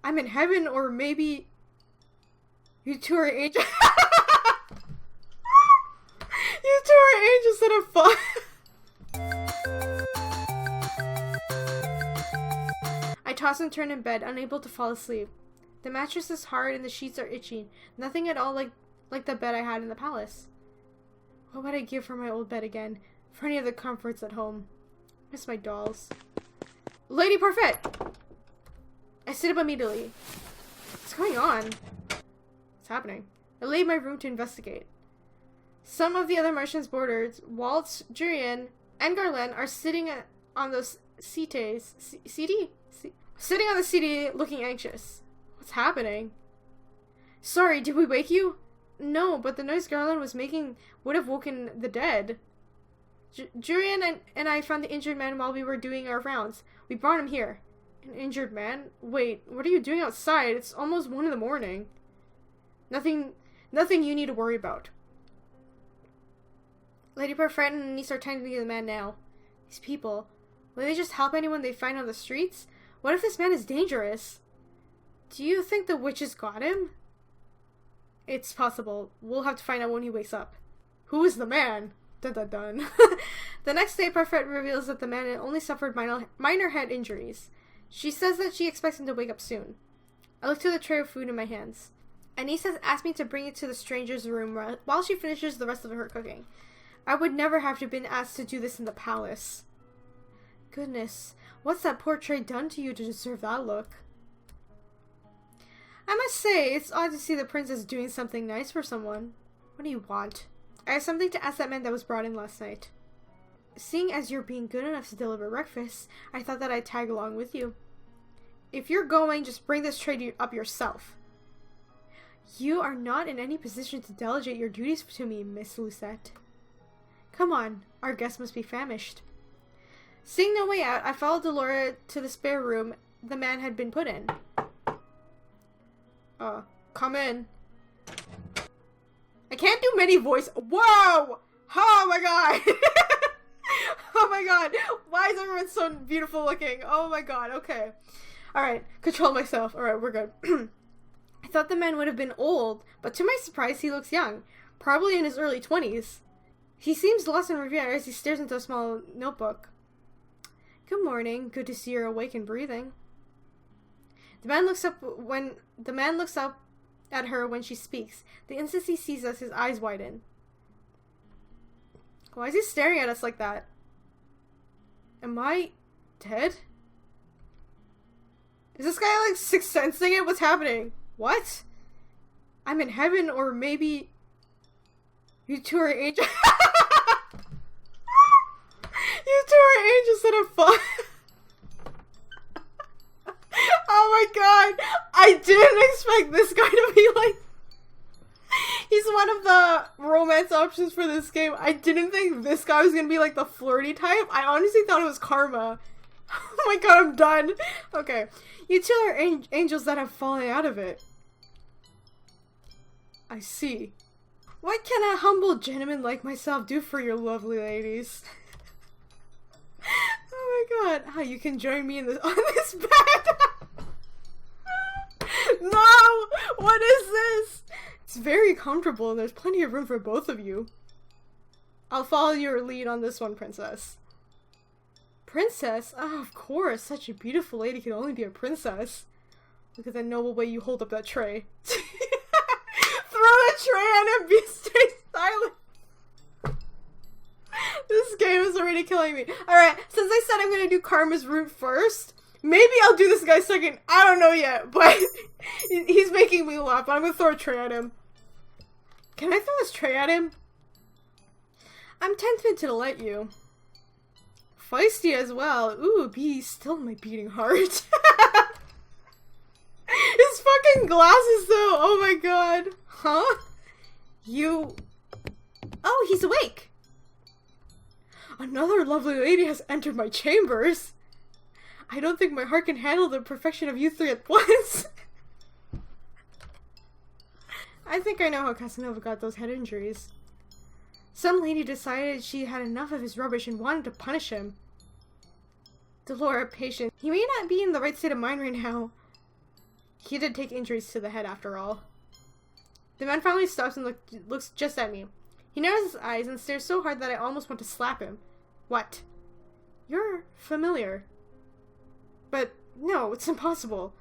I'm in heaven, or maybe you two are angels. You two are angels that have fun. I toss and turn in bed, unable to fall asleep. The mattress is hard and the sheets are itchy. Nothing at all like the bed I had in the palace. What would I give for my old bed again? For any of the comforts at home. Miss my dolls. Lady Parfait! I sit up immediately. What's going on? What's happening? I leave my room to investigate. Some of the other Martians boarders, Waltz, Jurian, and Garland, are sitting on those seaties. Sitting on the settee looking anxious. What's happening? Sorry, did we wake you? No, but the noise Garland was making would have woken the dead. Jurian and I found the injured man while we were doing our rounds. We brought him here. An injured man? Wait, what are you doing outside? It's almost 1 a.m. Nothing you need to worry about. Lady Parfait and niece are tending to the man now. These people, will they just help anyone they find on the streets? What if this man is dangerous? Do you think the witches got him? It's possible. We'll have to find out when he wakes up. Who is the man? Dun dun dun. The next day, Parfait reveals that the man only suffered minor head injuries. She says that she expects him to wake up soon. I look to the tray of food in my hands. Anise has asked me to bring it to the stranger's room while she finishes the rest of her cooking. I would never have to been asked to do this in the palace. Goodness, what's that poor tray done to you to deserve that look? I must say, it's odd to see the princess doing something nice for someone. What do you want? I have something to ask that man that was brought in last night. Seeing as you're being good enough to deliver breakfast, I thought that I'd tag along with you. If you're going, just bring this tray up yourself. You are not in any position to delegate your duties to me, Miss Lucette. Come on, our guest must be famished. Seeing no way out, I followed Delora to the spare room the man had been put in. Come in. I can't do many voice. Whoa! Oh my god! Oh my god! Why is everyone so beautiful looking? Oh my god, okay. Alright, control myself. Alright, we're good. I thought the man would have been old, but to my surprise, he looks young. Probably in his early 20s. He seems lost in review as he stares into a small notebook. Good morning. Good to see you're awake and breathing. The man looks up at her when she speaks. The instant he sees us, his eyes widen. Why is he staring at us like that? Am I dead? Is this guy like sixth sensing it? What's happening? What? I'm in heaven, or maybe you two are angels. You two are angels that have fun. Oh my god! I didn't expect this guy to be like... He's one of the romance options for this game. I didn't think this guy was gonna be like the flirty type. I honestly thought it was Karma. Oh my god, I'm done. Okay. You two are angels that have fallen out of it. I see. What can a humble gentleman like myself do for your lovely ladies? Oh my god. How you can join me in this on this bed? No! What is this? It's very comfortable and there's plenty of room for both of you. I'll follow your lead on this one, princess. Princess? Oh, of course. Such a beautiful lady can only be a princess. Look at that noble way you hold up that tray. Throw the tray on him, stay silent. This game is already killing me. Alright, since I said I'm gonna do Karma's route first, maybe I'll do this guy second. I don't know yet, but he's making me laugh. But I'm gonna throw a tray at him. Can I throw this tray at him? I'm tempted to let you. Feisty as well. Ooh, be still my beating heart. His fucking glasses though. Oh my god. Huh? You... Oh, he's awake. Another lovely lady has entered my chambers. I don't think my heart can handle the perfection of you three at once. I think I know how Casanova got those head injuries. Some lady decided she had enough of his rubbish and wanted to punish him. Delora, patient. He may not be in the right state of mind right now. He did take injuries to the head after all. The man finally stops and looks just at me. He narrows his eyes and stares so hard that I almost want to slap him. What? You're familiar. But no, it's impossible.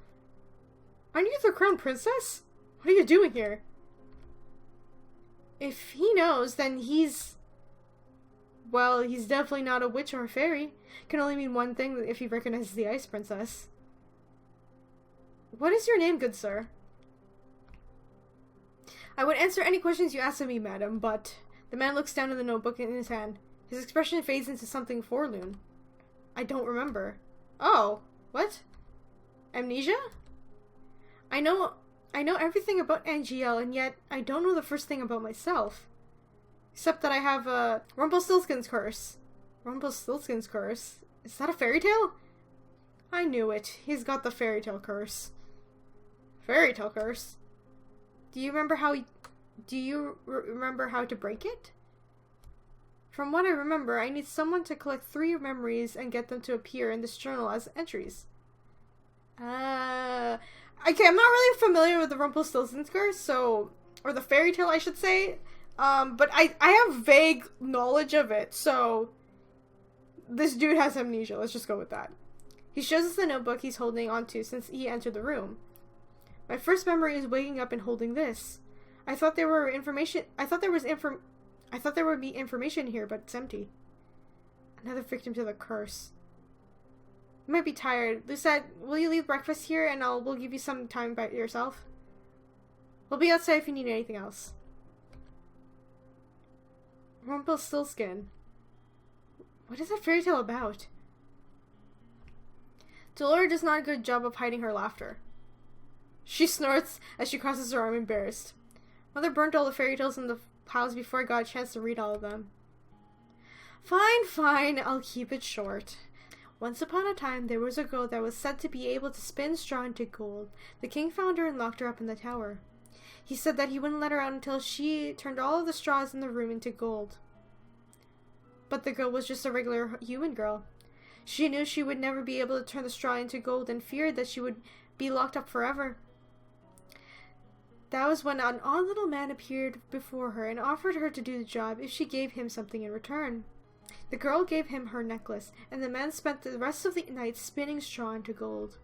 Aren't you the crown princess? What are you doing here? If he knows, then he's... Well, he's definitely not a witch or a fairy. Can only mean one thing if he recognizes the ice princess. What is your name, good sir? I would answer any questions you ask of me, madam, but... The man looks down at the notebook in his hand. His expression fades into something forlorn. I don't remember. Oh, what? Amnesia? I know everything about Angielle, and yet I don't know the first thing about myself. Except that I have a Rumpelstiltskin's curse. Rumpelstiltskin's curse? Is that a fairy tale? I knew it. He's got the Fairytale Curse. Fairytale Curse? Do you remember how to break it? From what I remember, I need someone to collect 3 memories and get them to appear in this journal as entries. Okay, I'm not really familiar with the Rumpelstiltskin's curse, or the fairy tale, I should say. But I have vague knowledge of it, so this dude has amnesia. Let's just go with that. He shows us the notebook he's holding onto since he entered the room. My first memory is waking up and holding this. I thought there would be information here, but it's empty. Another victim to the curse. You might be tired. Lucette, will you leave breakfast here and we'll give you some time by yourself? We'll be outside if you need anything else. Rumpelstiltskin. What is that fairy tale about? Dolores does not a good job of hiding her laughter. She snorts as she crosses her arm embarrassed. Mother burnt all the fairy tales in the piles before I got a chance to read all of them. Fine, I'll keep it short. Once upon a time, there was a girl that was said to be able to spin straw into gold. The king found her and locked her up in the tower. He said that he wouldn't let her out until she turned all of the straws in the room into gold. But the girl was just a regular human girl. She knew she would never be able to turn the straw into gold and feared that she would be locked up forever. That was when an odd little man appeared before her and offered her to do the job if she gave him something in return. The girl gave him her necklace, and the man spent the rest of the night spinning straw into gold.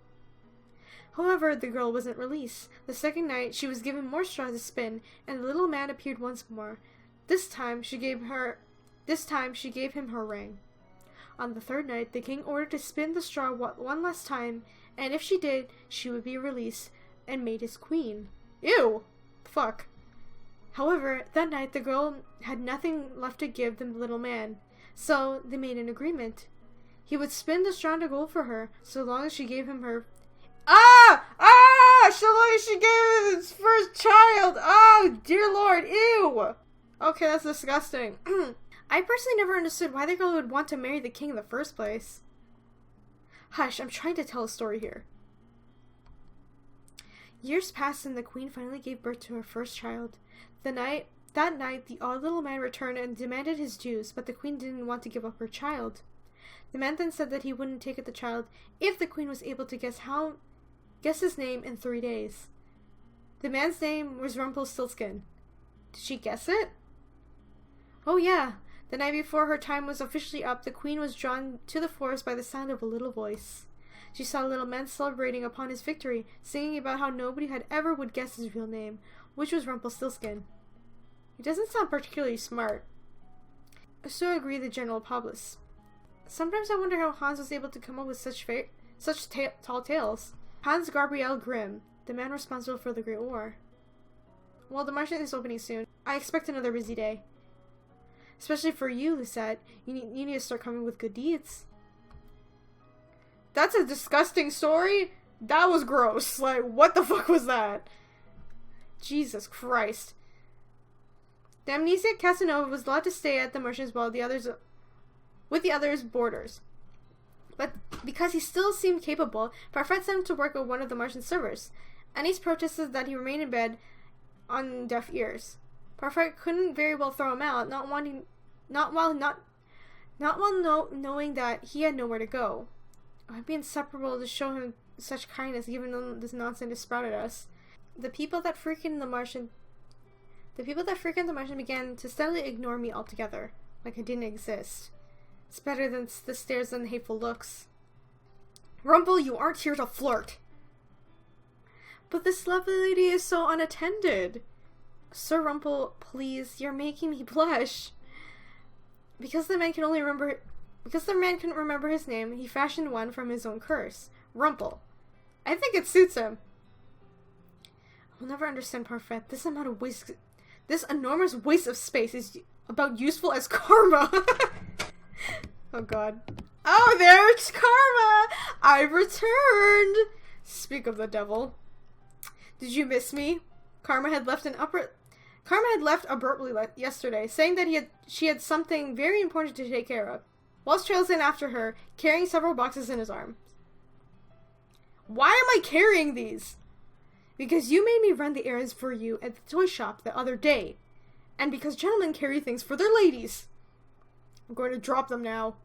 However, the girl wasn't released. The second night, she was given more straw to spin, and the little man appeared once more. This time, she gave him her ring. On the third night, the king ordered to spin the straw one last time, and if she did, she would be released and made his queen. Ew! Fuck. However, that night, the girl had nothing left to give the little man, so they made an agreement. He would spin the straw into gold for her, so long as she gave him her... So long as she gave him his first child! Oh, dear lord, ew! Okay, that's disgusting. I personally never understood why the girl would want to marry the king in the first place. Hush, I'm trying to tell a story here. Years passed and the queen finally gave birth to her first child. That night, the odd little man returned and demanded his dues, but the queen didn't want to give up her child. The man then said that he wouldn't take the child if the queen was able to guess his name in 3 days. The man's name was Rumpelstiltskin. Did she guess it? Oh yeah. The night before her time was officially up, the queen was drawn to the forest by the sound of a little voice. She saw a little man celebrating upon his victory, singing about how nobody had ever would guess his real name, which was Rumpelstiltskin. He doesn't sound particularly smart. So agreed the general public. Sometimes I wonder how Hans was able to come up with such tall tales. Hans Gabriel Grimm, the man responsible for the Great War. Well, the market is opening soon. I expect another busy day. Especially for you, Lucette. You need to start coming with good deeds. That's a disgusting story. That was gross. Like, what the fuck was that? Jesus Christ. The amnesiac Casanova was allowed to stay at the merchants while with the others boarders. But because he still seemed capable, Parfait sent him to work at one of the Martian servers. Anis protested that he remain in bed on deaf ears. Parfait couldn't very well throw him out, not while knowing that he had nowhere to go. It would be inseparable to show him such kindness even though this nonsense is sprouted us. The people that freaking the Martian began to steadily ignore me altogether, like I didn't exist. It's better than the stares and the hateful looks. Rumple, you aren't here to flirt. But this lovely lady is so unattended. Sir Rumple, please, you're making me blush. Because the man couldn't remember his name, he fashioned one from his own curse. Rumple. I think it suits him. I'll never understand Parfait. This enormous waste of space is about useful as karma. Oh god. Oh, there's Karma! I've returned! Speak of the devil. Did you miss me? Karma had left abruptly yesterday, saying that she had something very important to take care of. Waltz trails in after her, carrying several boxes in his arms. Why am I carrying these? Because you made me run the errands for you at the toy shop the other day. And because gentlemen carry things for their ladies. I'm going to drop them now.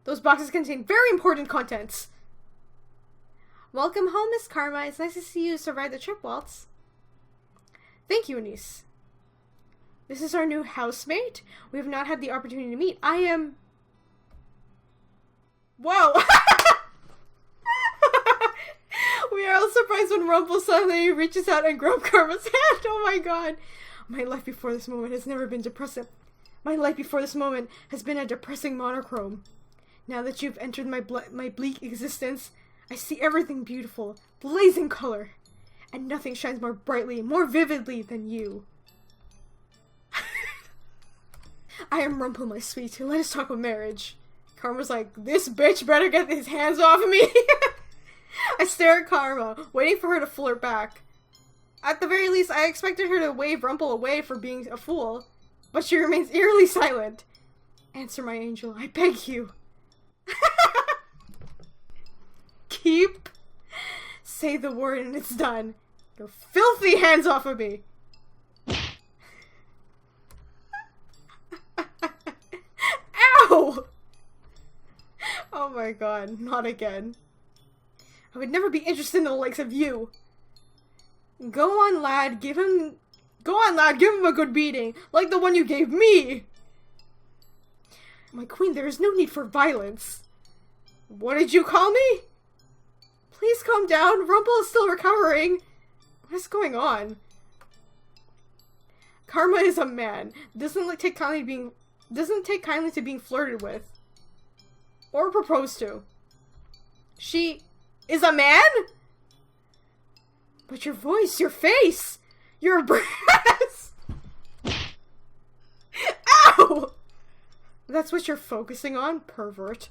Those boxes contain very important contents. Welcome home, Miss Karma. It's nice to see you survive the trip, Waltz. Thank you, Anise. This is our new housemate. We have not had the opportunity to meet. I am... Whoa! We are all surprised when Rumple suddenly reaches out and grabs Karma's hand. Oh my god. My life before this moment has never been depressing. My life before this moment has been a depressing monochrome. Now that you've entered my bleak existence, I see everything beautiful, blazing color, and nothing shines more brightly, more vividly than you. I am Rumple, my sweet. Let us talk of marriage. Karma's like, this bitch better get his hands off of me. I stare at Karma, waiting for her to flirt back. At the very least, I expected her to wave Rumple away for being a fool, but she remains eerily silent. Answer, my angel, I beg you. Keep. Say the word and it's done. Your filthy hands off of me. Ow! Oh my god, not again. I would never be interested in the likes of you. Go on, lad, give him a good beating, like the one you gave me. My queen, there is no need for violence. What did you call me? Please calm down. Rumple is still recovering. What is going on? Karma is a man. Doesn't take kindly to being flirted with. Or proposed to. She is a man? But your voice, your face, your breath. Ow! That's what you're focusing on, pervert.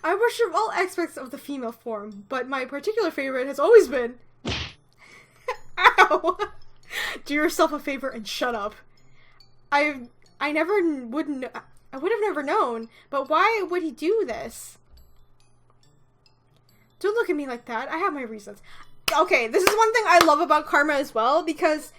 I worship all aspects of the female form, but my particular favorite has always been... Ow! Do yourself a favor and shut up. I would have never known, but why would he do this? Don't look at me like that. I have my reasons. Okay, this is one thing I love about Karma as well, because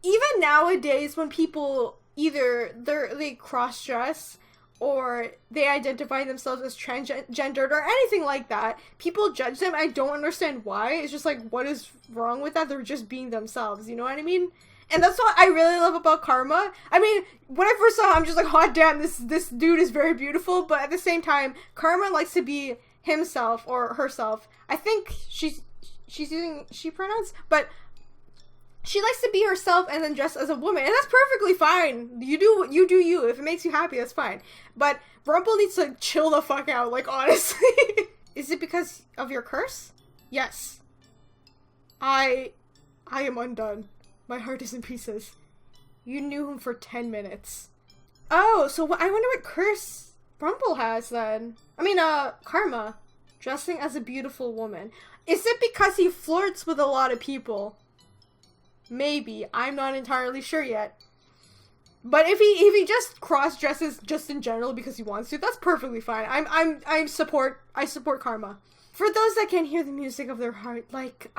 even nowadays when people either they cross-dress or they identify themselves as transgendered or anything like that, people judge them. I don't understand why. It's just like, what is wrong with that? They're just being themselves, you know what I mean? And that's what I really love about Karma. I mean, when I first saw him, I'm just like, hot damn, this dude is very beautiful, but at the same time, Karma likes to be himself or herself. I think she's using she pronouns, but she likes to be herself and then dress as a woman, and that's perfectly fine. You do you. If it makes you happy, that's fine. But Rumple needs to chill the fuck out, like, honestly. Is it because of your curse? Yes. I am undone. My heart is in pieces. You knew him for 10 minutes. Oh, so I wonder what curse Rumple has then. I mean, Karma. Dressing as a beautiful woman. Is it because he flirts with a lot of people? Maybe. I'm not entirely sure yet. But if he just cross-dresses just in general because he wants to, that's perfectly fine. I support Karma. For those that can't hear the music of their heart, like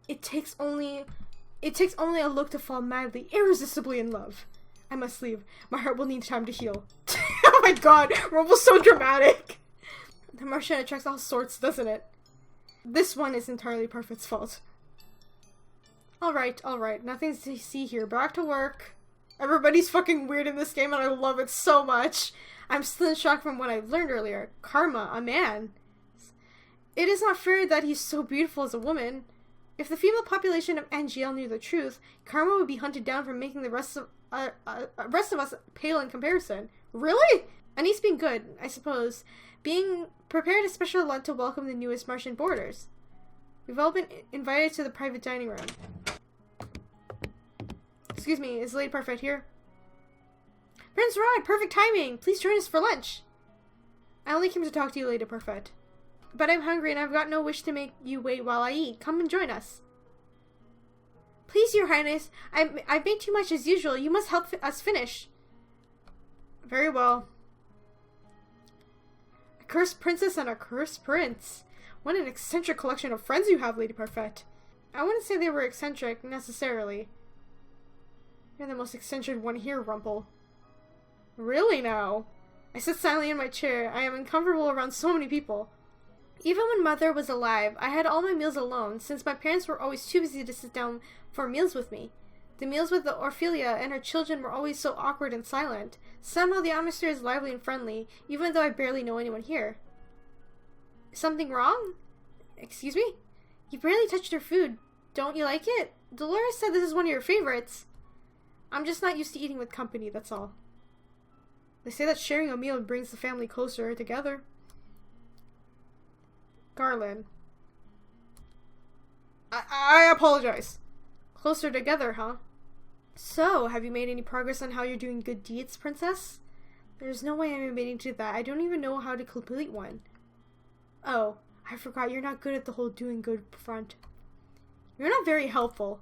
it takes only a look to fall madly, irresistibly in love. I must leave. My heart will need time to heal. Oh my god, Rumple's so dramatic. The Martian attracts all sorts, doesn't it? This one is entirely Perfect's fault. Alright, nothing to see here. Back to work. Everybody's fucking weird in this game and I love it so much. I'm still in shock from what I learned earlier. Karma, a man. It is not fair that he's so beautiful as a woman. If the female population of Angielle knew the truth, Karma would be hunted down for making the rest of us pale in comparison. Really? And he's been good, I suppose. Being prepared a special lunch to welcome the newest Martian boarders. We've all been invited to the private dining room. Excuse me, is Lady Perfect here? Prince Rod, perfect timing! Please join us for lunch! I only came to talk to you, Lady Perfect. But I'm hungry and I've got no wish to make you wait while I eat. Come and join us. Please, Your Highness, I've made too much as usual. You must help us finish. Very well. A cursed princess and a cursed prince. What an eccentric collection of friends you have, Lady Perfect. I wouldn't say they were eccentric, necessarily. You're the most eccentric one here, Rumple. Really now? I sit silently in my chair. I am uncomfortable around so many people. Even when Mother was alive, I had all my meals alone, since my parents were always too busy to sit down for meals with me. The meals with the Ophelia and her children were always so awkward and silent. Somehow the atmosphere is lively and friendly, even though I barely know anyone here. Is something wrong? Excuse me? You barely touched your food. Don't you like it? Dolores said this is one of your favorites. I'm just not used to eating with company, that's all. They say that sharing a meal brings the family closer together. Garland. I apologize. Closer together, huh? So, have you made any progress on how you're doing good deeds, Princess? There's no way I'm admitting to that. I don't even know how to complete one. Oh, I forgot you're not good at the whole doing good front. You're not very helpful.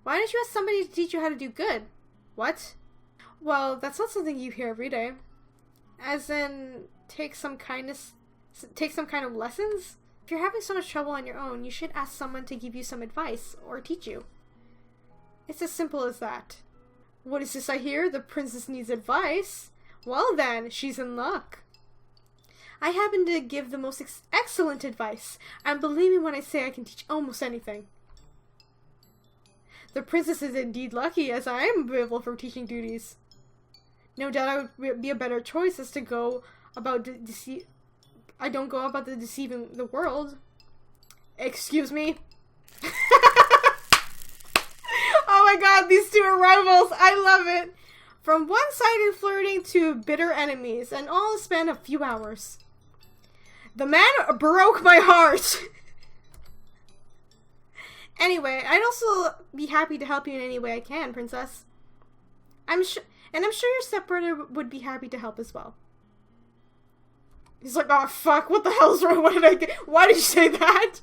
Why don't you ask somebody to teach you how to do good? What? Well, that's not something you hear every day. As in, take some kind of lessons? If you're having so much trouble on your own, you should ask someone to give you some advice, or teach you. It's as simple as that. What is this I hear? The princess needs advice? Well then, she's in luck. I happen to give the most excellent advice, and believe me when I say I can teach almost anything. The princess is indeed lucky, as I am available for teaching duties. No doubt I would be a better choice as to go about I don't go about deceiving the world. Excuse me? Oh my god, these two are rivals. I love it. From one-sided flirting to bitter enemies, and all in a span of a few hours. The man broke my heart. Anyway, I'd also be happy to help you in any way I can, Princess. I'm sure your stepbrother would be happy to help as well. He's like, oh fuck, what the hell's wrong? What did I get? Why did you say that?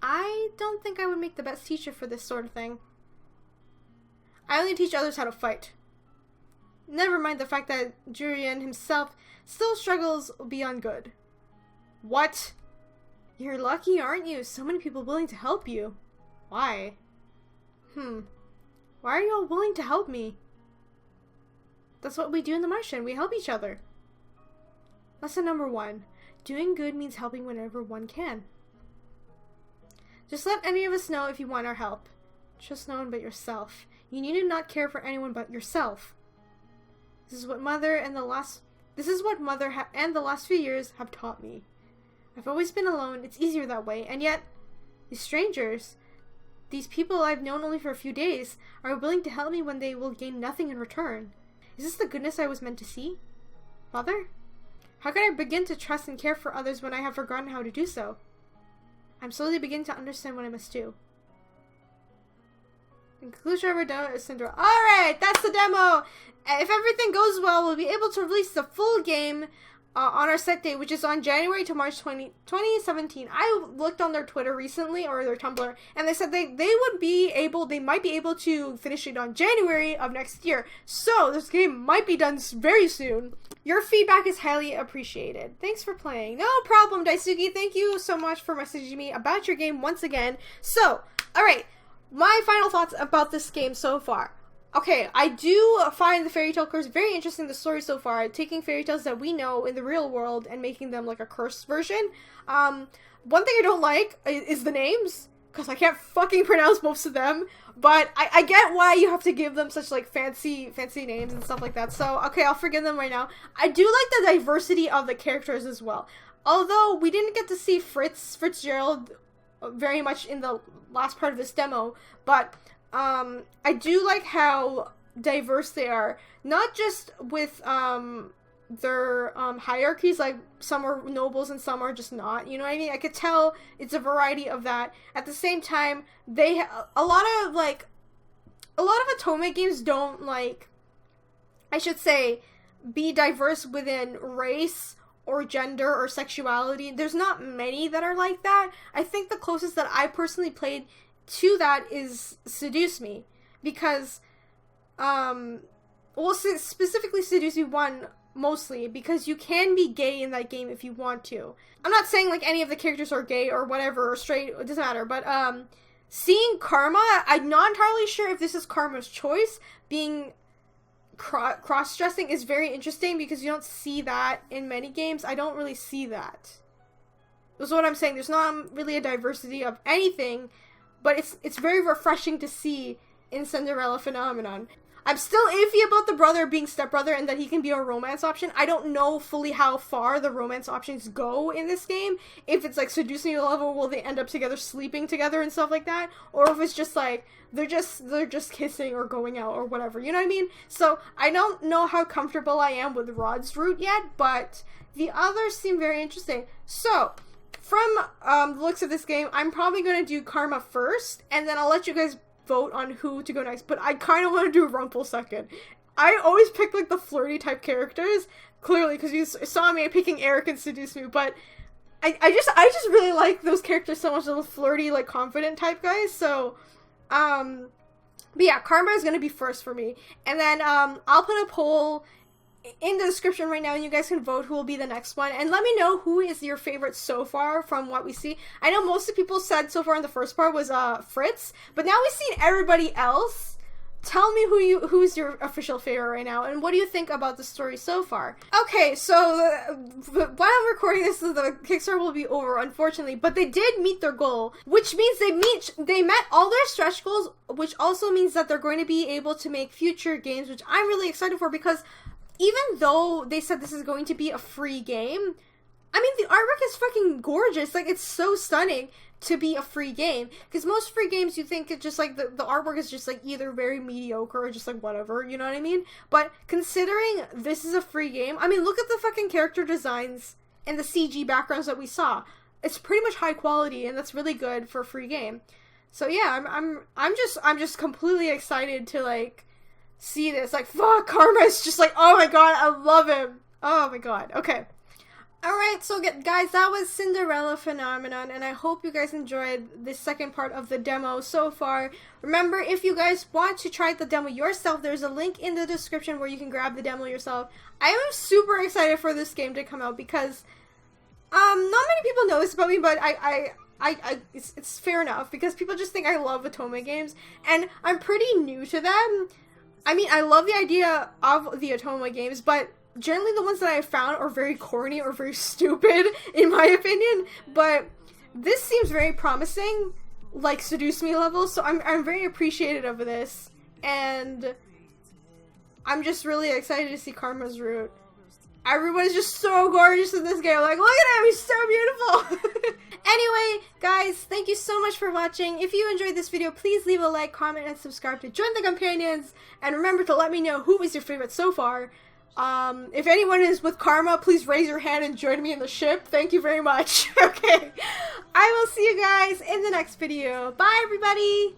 I don't think I would make the best teacher for this sort of thing. I only teach others how to fight. Never mind the fact that Jurian himself still struggles beyond good. What? You're lucky, aren't you? So many people willing to help you. Why? Why are you all willing to help me? That's what we do in the Martian. We help each other. Lesson number 1. Doing good means helping whenever one can. Just let any of us know if you want our help. Trust no one but yourself. You need to not care for anyone but yourself. This is what Mother and the last few years have taught me. I've always been alone. It's easier that way. And yet, these strangers, these people I've known only for a few days, are willing to help me when they will gain nothing in return. Is this the goodness I was meant to see? Mother? How can I begin to trust and care for others when I have forgotten how to do so? I'm slowly beginning to understand what I must do. In conclusion, we're done with Cinderella. Alright, that's the demo! If everything goes well, we'll be able to release the full game on our set date, which is on January to March 2017. I looked on their Twitter recently, or their Tumblr, and they said they might be able to finish it on January of next year. So, this game might be done very soon. Your feedback is highly appreciated. Thanks for playing. No problem, Dicesuki. Thank you so much for messaging me about your game once again. So, alright, my final thoughts about this game so far. Okay, I do find the Fairytale Curse very interesting, the story so far, taking fairy tales that we know in the real world and making them like a curse version. One thing I don't like is the names, because I can't fucking pronounce most of them, but I get why you have to give them such like fancy names and stuff like that, so okay, I'll forgive them right now. I do like the diversity of the characters as well. Although we didn't get to see Fitzgerald very much in the last part of this demo, but I do like how diverse they are. Not just with their hierarchies, like some are nobles and some are just not, you know what I mean? I could tell it's a variety of that. At the same time, they a lot of Otome games don't, like, I should say, be diverse within race or gender or sexuality. There's not many that are like that. I think the closest that I personally played to that is Seduce Me, because specifically Seduce Me 1 mostly, because you can be gay in that game if you want to. I'm not saying like any of the characters are gay or whatever, or straight, it doesn't matter, but seeing Karma, I'm not entirely sure if this is Karma's choice. Being cross-dressing is very interesting because you don't see that in many games. I don't really see that. That's what I'm saying. There's not really a diversity of anything, but it's very refreshing to see in Cinderella Phenomenon. I'm still iffy about the brother being stepbrother and that he can be a romance option. I don't know fully how far the romance options go in this game. If it's like Seduce Me level, will they end up together, sleeping together and stuff like that? Or if it's just like, they're just kissing or going out or whatever, you know what I mean? So, I don't know how comfortable I am with Rod's route yet, but the others seem very interesting. So, from the looks of this game, I'm probably going to do Karma first, and then I'll let you guys vote on who to go next, but I kind of want to do Rumpel second. I always pick like the flirty type characters, clearly, because you saw me picking Eric and Seduce Me, but I just really like those characters so much, those flirty, like, confident type guys, so, but yeah, Karma is going to be first for me, and then, I'll put a poll in the description right now, and you guys can vote who will be the next one, and let me know who is your favorite so far from what we see. I know most of the people said so far in the first part was Fritz, but now we've seen everybody else. Tell me who's your official favorite right now, and what do you think about the story so far? Okay, so while I'm recording this, the Kickstarter will be over, unfortunately, but they did meet their goal, which means they met all their stretch goals, which also means that they're going to be able to make future games, which I'm really excited for, because even though they said this is going to be a free game, I mean, the artwork is fucking gorgeous. Like, it's so stunning to be a free game. Because most free games, you think it's just, like, the artwork is just, like, either very mediocre or just, like, whatever, you know what I mean? But considering this is a free game, I mean, look at the fucking character designs and the CG backgrounds that we saw. It's pretty much high quality, and that's really good for a free game. So, yeah, I'm just completely excited to, like, see this. Like, fuck, Karma is just like, oh my god, I love him. Oh my god. Okay. Alright, so guys, that was Cinderella Phenomenon, and I hope you guys enjoyed this second part of the demo so far. Remember, if you guys want to try the demo yourself, there's a link in the description where you can grab the demo yourself. I am super excited for this game to come out because, not many people know this about me, but it's fair enough, because people just think I love Otome games, and I'm pretty new to them. I mean, I love the idea of the Otome games, but generally the ones that I have found are very corny or very stupid, in my opinion, but this seems very promising, like Seduce Me level, so I'm very appreciative of this, and I'm just really excited to see Karma's route. Everyone's just so gorgeous in this game. Like, look at him, he's so beautiful! Anyway, guys, thank you so much for watching. If you enjoyed this video, please leave a like, comment, and subscribe to join the companions. And remember to let me know who is your favorite so far. If anyone is with Karma, please raise your hand and join me in the ship. Thank you very much. Okay, I will see you guys in the next video. Bye, everybody!